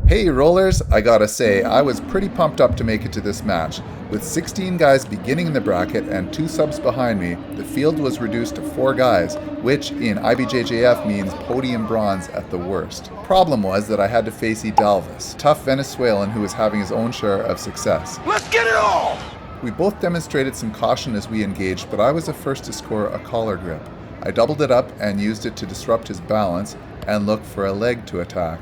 Hey rollers, I gotta say, I was pretty pumped up to make it to this match. With 16 guys beginning in the bracket and 2 subs behind me, the field was reduced to 4 guys, which in IBJJF means podium bronze at the worst. Problem was that I had to face Hidalvis, a tough Venezuelan who was having his own share of success. Let's get it all! We both demonstrated some caution as we engaged, but I was the first to score a collar grip. I doubled it up and used it to disrupt his balance and look for a leg to attack.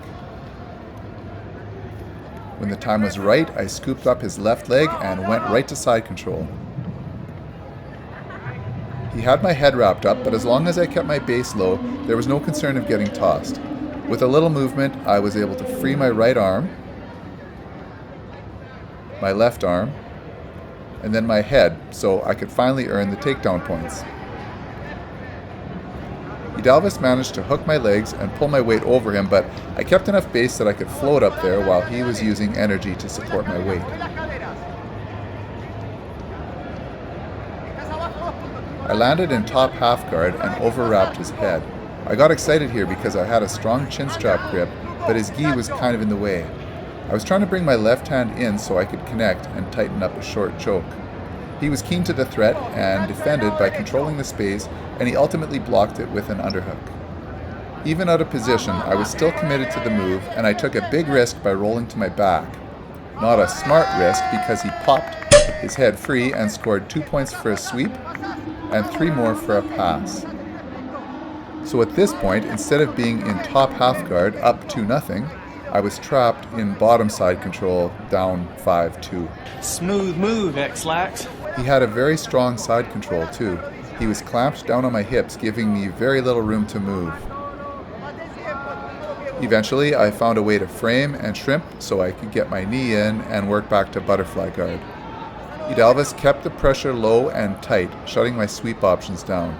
When the time was right, I scooped up his left leg and went right to side control. He had my head wrapped up, but as long as I kept my base low, there was no concern of getting tossed. With a little movement, I was able to free my right arm, my left arm, and then my head, so I could finally earn the takedown points. Hidalvis managed to hook my legs and pull my weight over him, but I kept enough base that I could float up there while he was using energy to support my weight. I landed in top half guard and overwrapped his head. I got excited here because I had a strong chin strap grip, but his gi was kind of in the way. I was trying to bring my left hand in so I could connect and tighten up a short choke. He was keen to the threat and defended by controlling the space, and he ultimately blocked it with an underhook. Even out of position, I was still committed to the move, and I took a big risk by rolling to my back. Not a smart risk because he popped his head free and scored 2 points for a sweep and 3 more for a pass. So at this point, instead of being in top half guard up 2-0, I was trapped in bottom side control down 5-2. Smooth move, X-Lax. He had a very strong side control too. He was clamped down on my hips, giving me very little room to move. Eventually, I found a way to frame and shrimp so I could get my knee in and work back to butterfly guard. Hidalvis kept the pressure low and tight, shutting my sweep options down.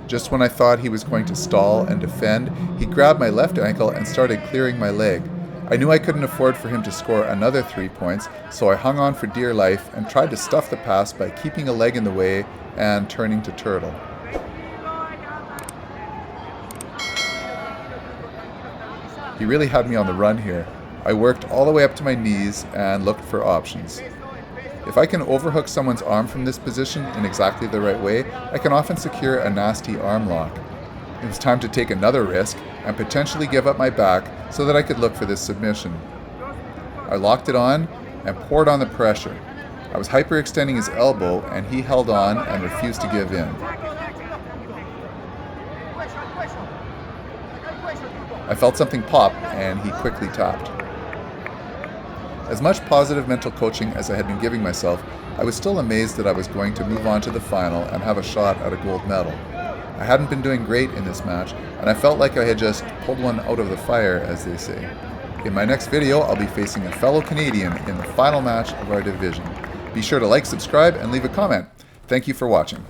Just when I thought he was going to stall and defend, he grabbed my left ankle and started clearing my leg. I knew I couldn't afford for him to score another 3 points, so I hung on for dear life and tried to stuff the pass by keeping a leg in the way and turning to turtle. He really had me on the run here. I worked all the way up to my knees and looked for options. If I can overhook someone's arm from this position in exactly the right way, I can often secure a nasty arm lock. It was time to take another risk and potentially give up my back so that I could look for this submission. I locked it on and poured on the pressure. I was hyperextending his elbow and he held on and refused to give in. I felt something pop and he quickly tapped. As much positive mental coaching as I had been giving myself, I was still amazed that I was going to move on to the final and have a shot at a gold medal. I hadn't been doing great in this match, and I felt like I had just pulled one out of the fire, as they say. In my next video, I'll be facing a fellow Canadian in the final match of our division. Be sure to like, subscribe, and leave a comment. Thank you for watching.